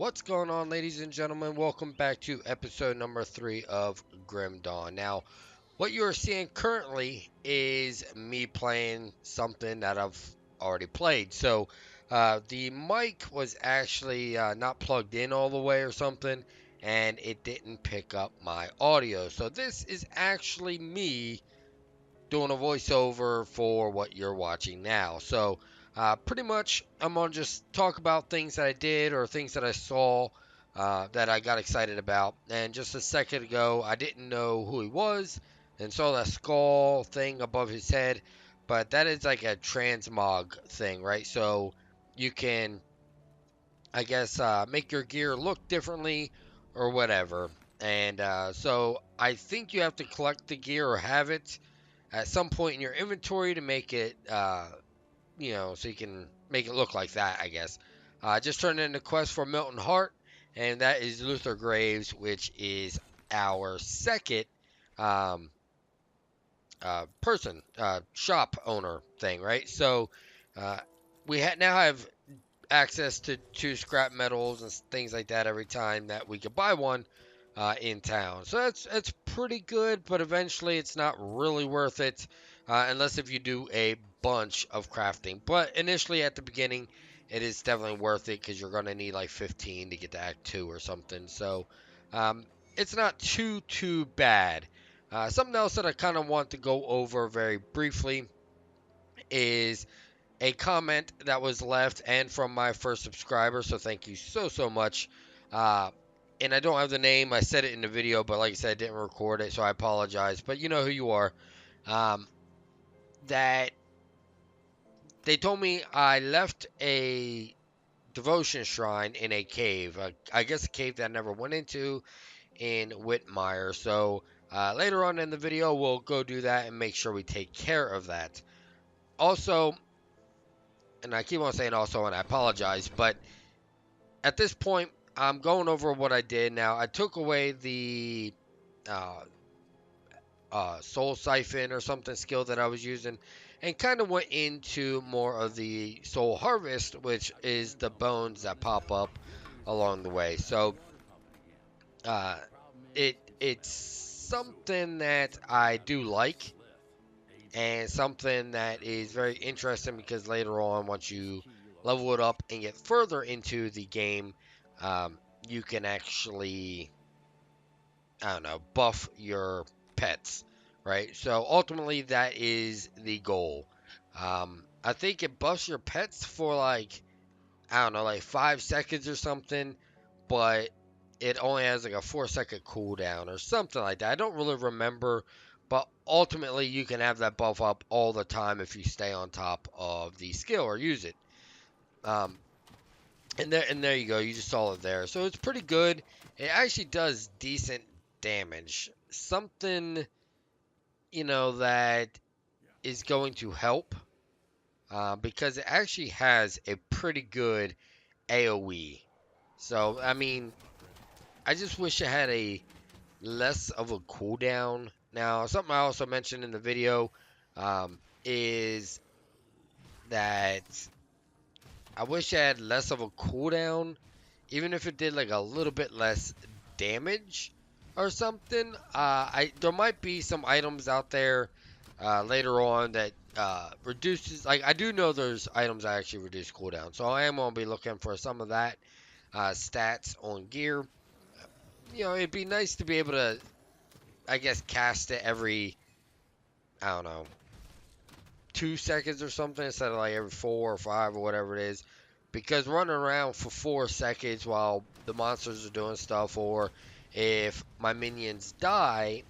What's going on, ladies and gentlemen? Welcome back to episode number 3 of Grim Dawn. Now, what you are seeing currently is me playing something that I've already played. So, the mic was actually not plugged in all the way or something, and it didn't pick up my audio. So, this is actually me doing a voiceover for what you're watching now. So, pretty much, I'm going to just talk about things that I did or things that I saw that I got excited about. And just a second ago, I didn't know who he was and saw that skull thing above his head. But that is like a transmog thing, right? So, you can, I guess, make your gear look differently or whatever. And so, I think you have to collect the gear or have it at some point in your inventory to make it, so you can make it look like that, I guess. Just turned in the quest for Milton Hart, and that is Luther Graves, which is our second um, shop owner thing, right? So uh, now have access to two scrap metals and things like that every time that we could buy one in town. So that's pretty good, but eventually it's not really worth it unless if you do a bunch of crafting. But initially at the beginning, it is definitely worth it because you're going to need like 15 to get to Act 2 or something. So it's not too bad. Something else that I kind of want to go over very briefly is a comment that was left and from my first subscriber. So thank you so much. Uh, and I don't have the name. I said it in the video, but like I said, I didn't record it, so I apologize. But you know who you are. Um, that they told me I left a devotion shrine in a cave. I guess a cave that I never went into in Whitmire. So later on in the video, we'll go do that and make sure we take care of that. Also, and I keep on saying also, and I apologize, but at this point, I'm going over what I did. Now, I took away the uh, soul siphon or something skill that I was using and kind of went into more of the soul harvest, which is the bones that pop up along the way. So, uh, it's something that I do like and something that is very interesting because later on, once you level it up and get further into the game, um, you can actually, I don't know, buff your pets, right? So ultimately, that is the goal. I think it buffs your pets for like, I don't know, like 5 seconds or something, but it only has like a 4 second cooldown or something like that. I don't really remember, but ultimately you can have that buff up all the time if you stay on top of the skill or use it. Um, and there you go. You just saw it there. So it's pretty good. It actually does decent damage. Something that is going to help because it actually has a pretty good AOE. So I mean, I just wish it had a less of a cooldown. Now, something I also mentioned in the video is that I wish it had less of a cooldown, even if it did like a little bit less damage or something. There might be some items out there later on that reduces. Like I do know there's items that actually reduce cooldown, so I am gonna be looking for some of that stats on gear. It'd be nice to be able to, I guess, cast it every, I don't know, 2 seconds or something instead of like every 4 or 5 or whatever it is. Because running around for 4 seconds while the monsters are doing stuff, or if my minions die,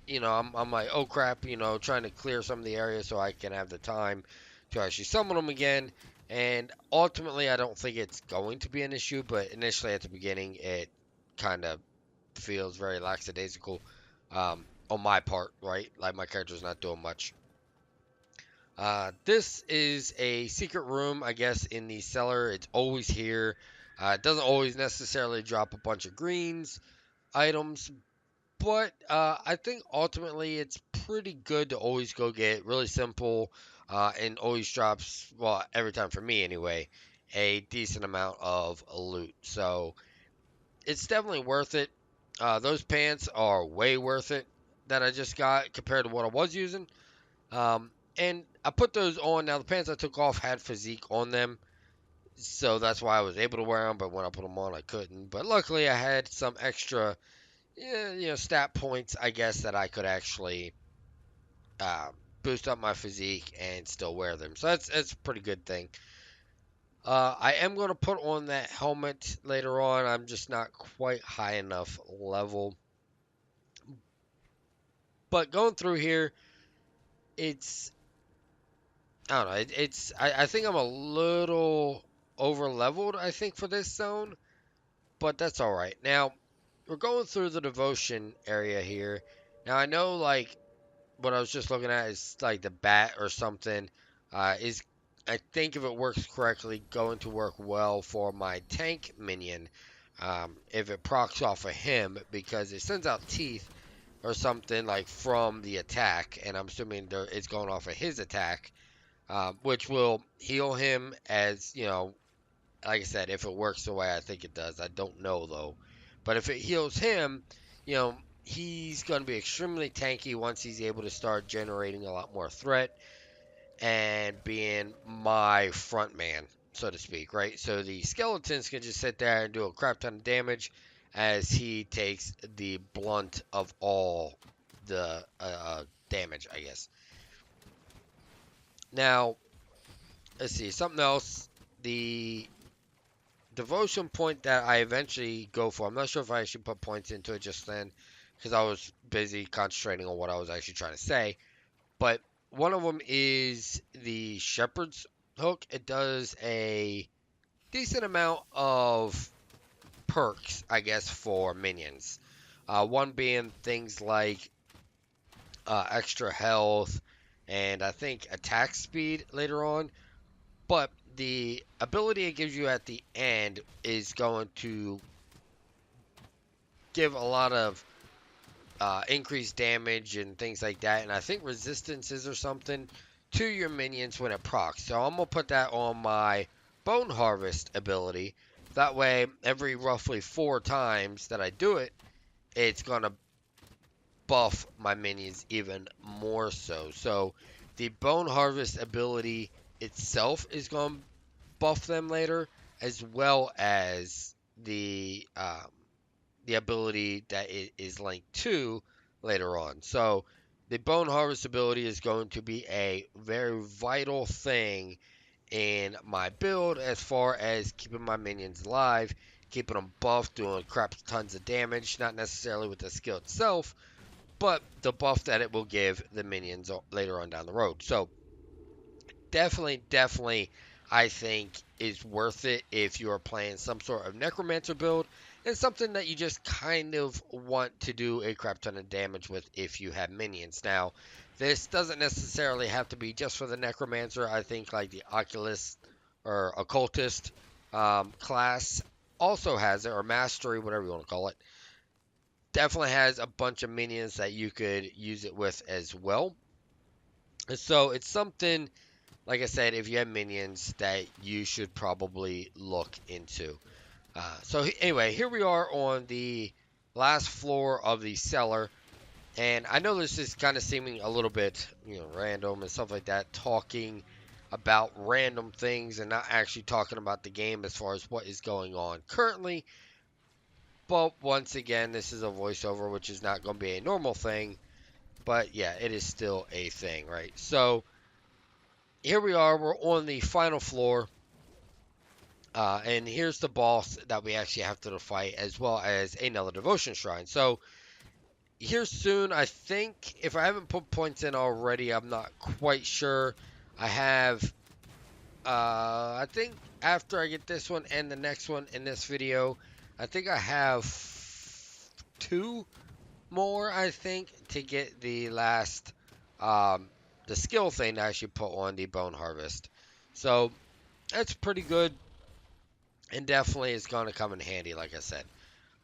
I'm like, oh crap, trying to clear some of the area so I can have the time to actually summon them again. And ultimately, I don't think it's going to be an issue, but initially at the beginning, it kind of feels very lackadaisical on my part, right? Like my character's not doing much. This is a secret room, I guess, in the cellar. It's always here. It doesn't always necessarily drop a bunch of greens items, but I think ultimately it's pretty good to always go get really simple and always drops, well, every time for me anyway, a decent amount of loot. So it's definitely worth it. Those pants are way worth it that I just got compared to what I was using. And I put those on. Now the pants I took off had physique on them, so that's why I was able to wear them. But when I put them on, I couldn't. But luckily, I had some extra, stat points, I guess, that I could actually uh, boost up my physique and still wear them. So that's a pretty good thing. I am going to put on that helmet later on. I'm just not quite high enough level. But going through here, it's I don't know. I think I'm a little over leveled. I think for this zone, but that's all right. Now we're going through the devotion area here. Now I know like what I was just looking at is like the bat or something. Is I think if it works correctly, going to work well for my tank minion. If it procs off of him because it sends out teeth or something like from the attack, and I'm assuming it's going off of his attack, which will heal him as like I said, if it works the way I think it does. I don't know though, but if it heals him, he's going to be extremely tanky once he's able to start generating a lot more threat and being my front man, so to speak, right? So the skeletons can just sit there and do a crap ton of damage as he takes the blunt of all the damage, I guess. Now, let's see, something else. The devotion point that I eventually go for, I'm not sure if I actually put points into it just then because I was busy concentrating on what I was actually trying to say. But one of them is the Shepherd's Hook. It does a decent amount of perks, I guess, for minions. One being things like extra health and I think attack speed later on. But the ability it gives you at the end is going to give a lot of increased damage and things like that. And I think resistances or something to your minions when it procs. So I'm going to put that on my Bone Harvest ability. That way, every roughly 4 times that I do it, it's going to buff my minions even more so. So the Bone Harvest ability itself is going to buff them later, as well as the ability that it is linked to later on. So the Bone Harvest ability is going to be a very vital thing in my build as far as keeping my minions alive, keeping them buffed, doing crap tons of damage, not necessarily with the skill itself, but the buff that it will give the minions later on down the road. So definitely, I think is worth it if you're playing some sort of Necromancer build and something that you just kind of want to do a crap ton of damage with if you have minions. Now, this doesn't necessarily have to be just for the Necromancer. I think like the Oculist or Occultist class also has it, or Mastery, whatever you want to call it. Definitely has a bunch of minions that you could use it with as well. And so it's something, like I said, if you have minions, that you should probably look into. So anyway, here we are on the last floor of the cellar, and I know this is kind of seeming a little bit, random and stuff like that, talking about random things and not actually talking about the game as far as what is going on currently. But once again, this is a voiceover, which is not going to be a normal thing, but yeah, it is still a thing, right? So here we are, we're on the final floor, and here's the boss that we actually have to fight, as well as another devotion shrine. So here soon, I think, if I haven't put points in already, I'm not quite sure. I have, I think after I get this one and the next one in this video, I think I have 2 more, I think, to get the last, the skill thing to actually put on the Bone Harvest. So that's pretty good, and definitely is going to come in handy, like I said.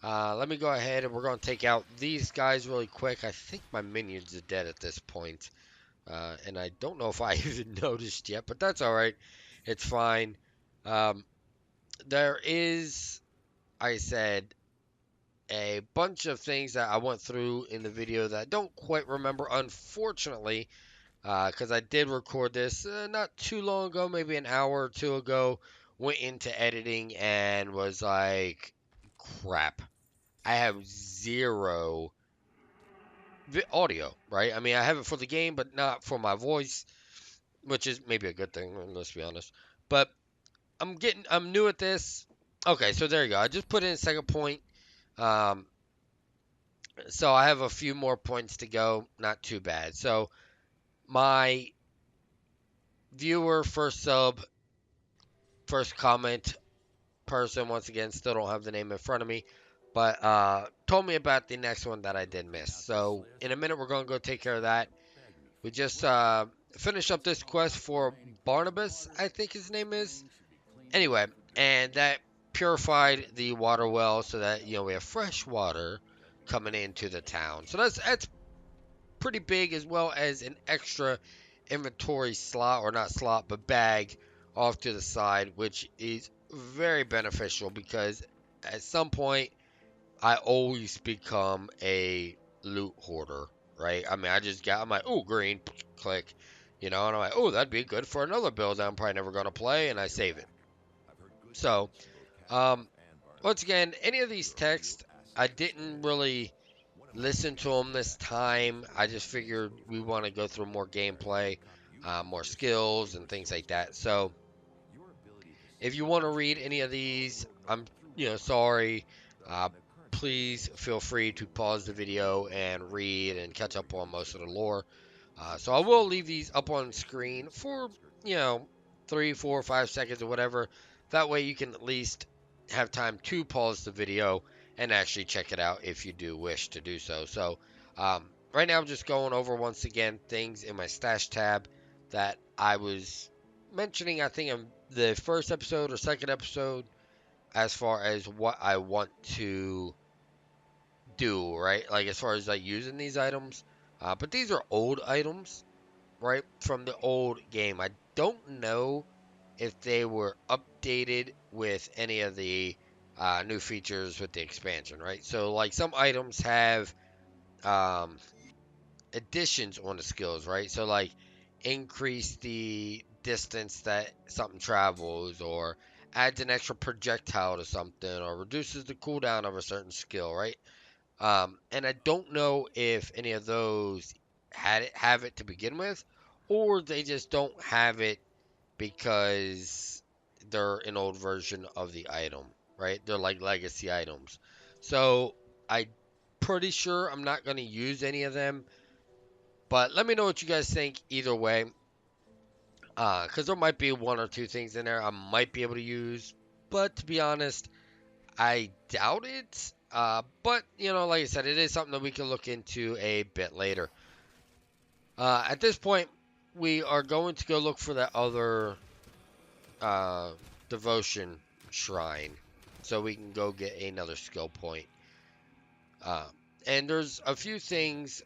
Let me go ahead and we're going to take out these guys really quick. I think my minions are dead at this point. And I don't know if I even noticed yet, but that's alright. It's fine. There is, I said, a bunch of things that I went through in the video that I don't quite remember, unfortunately, because I did record this not too long ago, maybe an hour or two ago. Went into editing and was like, crap, I have zero audio, right? I mean, I have it for the game, but not for my voice, which is maybe a good thing, let's be honest. But I'm new at this. Okay, so there you go. I just put in a second point. Um, so I have a few more points to go. Not too bad. So my viewer, first sub, first comment person, once again, still don't have the name in front of me, but told me about the next one that I did miss. So in a minute, we're going to go take care of that. We just finished up this quest for Barnabas, I think his name is. Anyway, and that purified the water well so that, we have fresh water coming into the town. So that's pretty big, as well as an extra inventory slot, or not slot, but bag off to the side, which is very beneficial because at some point I always become a loot hoarder, right? I mean, I'm like, oh, green, click, and I'm like, oh, that'd be good for another build that I'm probably never going to play, and I save it. So, um, once again, any of these texts, I didn't really listen to them this time. I just figured we want to go through more gameplay, more skills, and things like that. So, if you want to read any of these, I'm, sorry. Uh, Please feel free to pause the video and read and catch up on most of the lore. So I will leave these up on screen for, 3, 4, 5 seconds or whatever. That way you can at least have time to pause the video and actually check it out if you do wish to do so. So right now I'm just going over, once again, things in my stash tab that I was mentioning, I think, in the first episode or second episode, as far as what I want to do, right? Like, as far as like using these items. But these are old items, right, from the old game. I don't know if they were updated with any of the new features with the expansion, right? So, like, some items have um, additions on the skills, right? So, like, increase the distance that something travels, or adds an extra projectile to something, or reduces the cooldown of a certain skill, right? And I don't know if any of those have it to begin with, or they just don't have it because they're an old version of the item, right? They're like legacy items. So I'm pretty sure I'm not going to use any of them, but let me know what you guys think either way. Because there might be one or two things in there I might be able to use, but to be honest, I doubt it. But, like I said, it is something that we can look into a bit later. At this point, we are going to go look for that other uh, devotion shrine, so we can go get another skill point. Uh, and there's a few things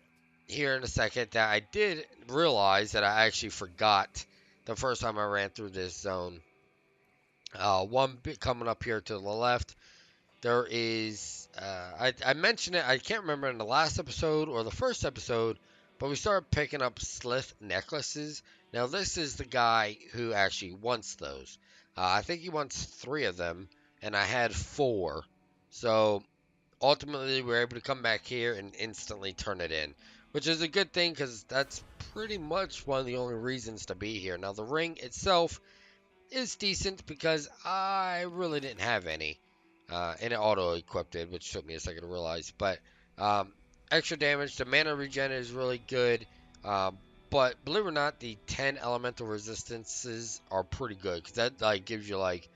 here in a second that I did realize that I actually forgot the first time I ran through this zone. One bit coming up here to the left. There is, I mentioned it, I can't remember in the last episode or the first episode, but we started picking up Slith necklaces. Now, this is the guy who actually wants those. I think he wants 3 of them, and I had 4. So, ultimately, we were able to come back here and instantly turn it in, which is a good thing because that's pretty much one of the only reasons to be here. Now, the ring itself is decent because I really didn't have any. And it auto-equipped it, which took me a second to realize. But um, extra damage, the mana regen is really good. But believe it or not, the 10 elemental resistances are pretty good, because that like gives you like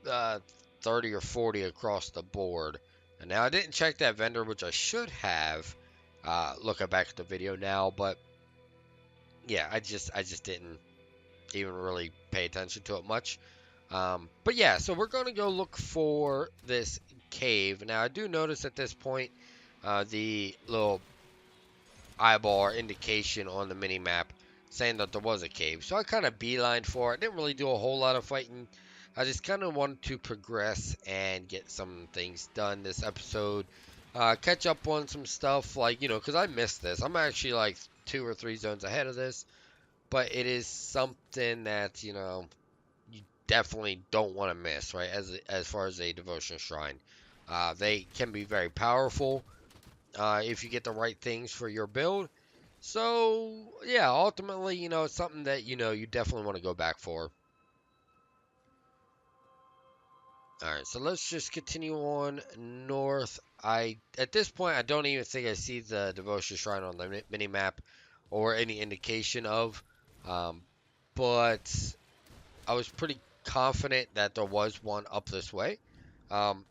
uh, 30 or 40 across the board. And now I didn't check that vendor, which I should have. Looking back at the video now, but yeah, I just didn't even really pay attention to it much. But yeah, so we're going to go look for this cave. Now, I do notice at this point the little eyeball or indication on the mini map saying that there was a cave. So I kind of beelined for it. Didn't really do a whole lot of fighting. I just kind of wanted to progress and get some things done this episode. catch up on some stuff, like, because I missed this. I'm actually like 2 or 3 zones ahead of this, but it is something that, you definitely don't want to miss, right? As far as a devotion shrine, they can be very powerful if you get the right things for your build. So yeah, ultimately, it's something that you definitely want to go back for. All right, so let's just continue on north. At this point, I don't even think I see the devotion shrine on the mini map or any indication of, um, but I was pretty confident that there was one up this way, um,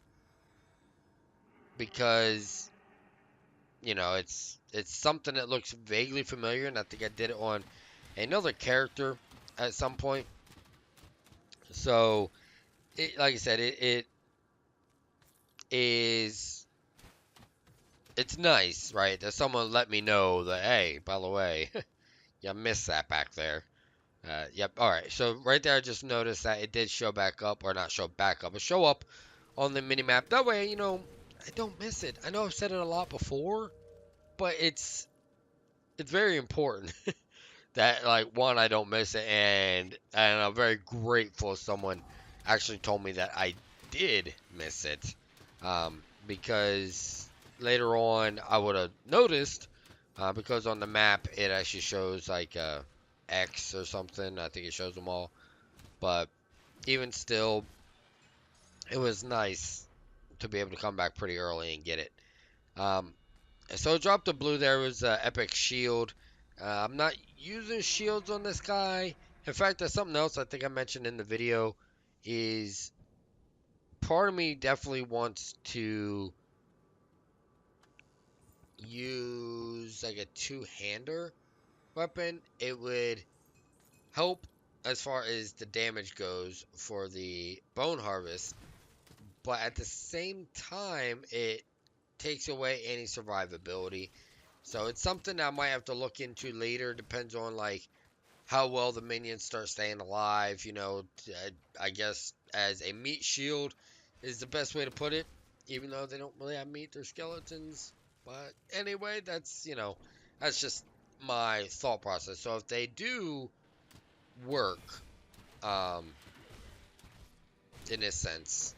because it's something that looks vaguely familiar, and I think I did it on another character at some point. So, like I said, it is it's nice, right? That someone let me know that, hey, by the way, you missed that back there. Yep. All right. So right there, I just noticed that it did show back up, or not show back up, but show up on the mini map. That way, I don't miss it. I know I've said it a lot before, but it's very important that, like, one, I don't miss it, and I'm very grateful someone actually told me that I did miss it, because later on I would have noticed, because on the map it actually shows like X or something. I think it shows them all, but even still, it was nice to be able to come back pretty early and get it. Um, So drop the blue there was epic shield. I'm not using shields on this guy. In fact, there's something else I think I mentioned in the video is part of me definitely wants to use like a two-hander weapon. It would help as far as the damage goes for the bone harvest, but at the same time, it takes away any survivability. So it's something I might have to look into later. Depends on like how well the minions start staying alive. I guess as a meat shield is the best way to put it. Even though they don't really have meat, they're skeletons. But anyway, that's just my thought process. So if they do work, um, in this sense,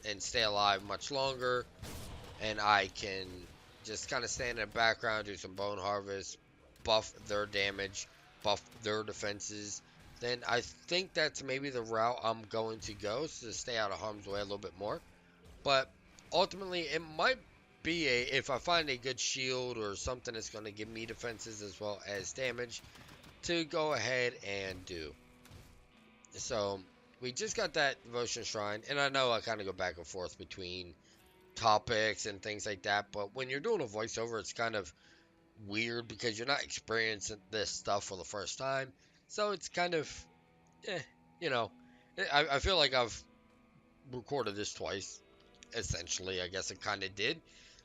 and stay alive much longer, and I can just kind of stand in the background, do some bone harvest, buff their damage, buff their defenses, then I think that's maybe the route I'm going to go, so to stay out of harm's way a little bit more. But ultimately, it might be if I find a good shield or something that's going to give me defenses as well as damage, to go ahead and do. So we just got that devotion shrine, and I know I kind of go back and forth between topics and things like that, but when you're doing a voiceover, it's kind of weird because you're not experiencing this stuff for the first time. So it's kind of, eh, you know, I feel like I've recorded this twice, essentially. I guess it kind of did.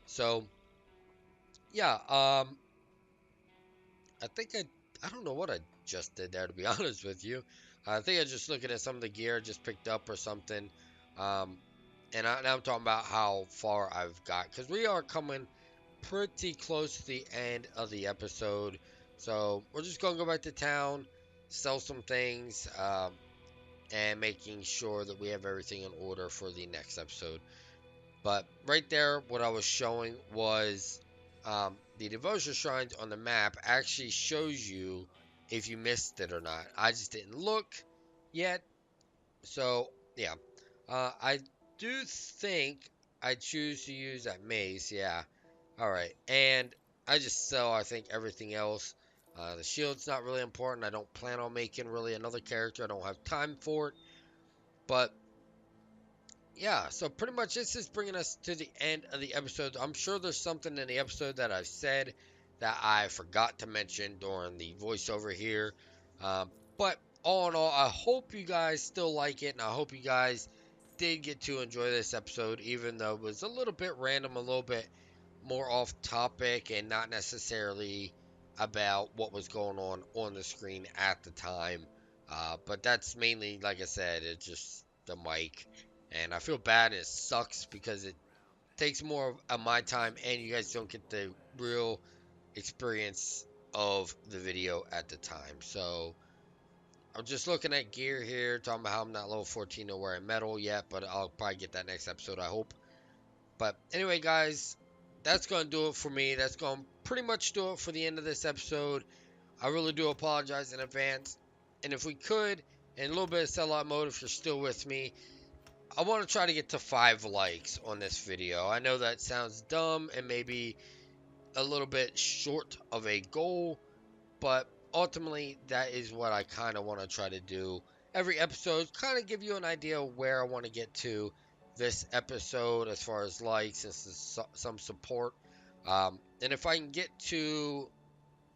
So, yeah, I don't know what I just did there, to be honest with you. I think I just looking at some of the gear I just picked up or something. Um, now I'm talking about how far I've got, because we are coming pretty close to the end of the episode. So we're just going to go back to town, sell some things, and making sure that we have everything in order for the next episode. But right there, what I was showing was the devotion shrines on the map actually shows you if you missed it or not. I just didn't look yet. So, yeah. I do think I choose to use that mace. Yeah. All right. And I just sell, I think, everything else. The shield's not really important. I don't plan on making really another character. I don't have time for it. But yeah, so pretty much this is bringing us to the end of the episode. I'm sure there's something in the episode that I've said that I forgot to mention during the voiceover here. But all in all, I hope you guys still like it, and I hope you guys did get to enjoy this episode, even though it was a little bit random, a little bit more off topic, and not necessarily about what was going on the screen at the time. But that's mainly, like I said, it's just the mic. And I feel bad. It sucks because takes more of my time, and you guys don't get the real experience of the video at the time. So I'm just looking at gear here, talking about how I'm not level 14 or wearing metal yet, but I'll probably get that next episode, I hope. But anyway, guys, that's going to do it for me. That's going to pretty much do it for the end of this episode. I really do apologize in advance. And if we could, in a little bit of sellout mode, if you're still with me, I want to try to get to 5 likes on this video. I know that sounds dumb and maybe a little bit short of a goal, but ultimately that is what I kind of want to try to do. Every episode, kind of give you an idea of where I want to get to this episode as far as likes and some support. And if I can get to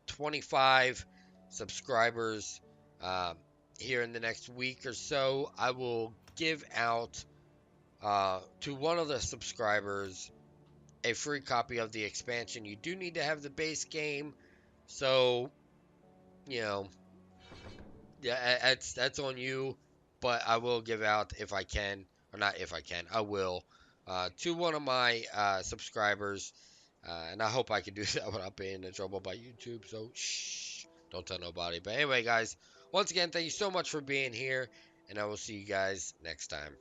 25 subscribers um, here in the next week or so, I will give out to one of the subscribers a free copy of the expansion. You do need to have the base game, so you know, yeah, that's on you. But I will give out if I can, or not if I can, I will to one of my subscribers, and I hope I can do that without being in trouble by YouTube. So shh, don't tell nobody. But anyway, guys, once again, thank you so much for being here, and I will see you guys next time.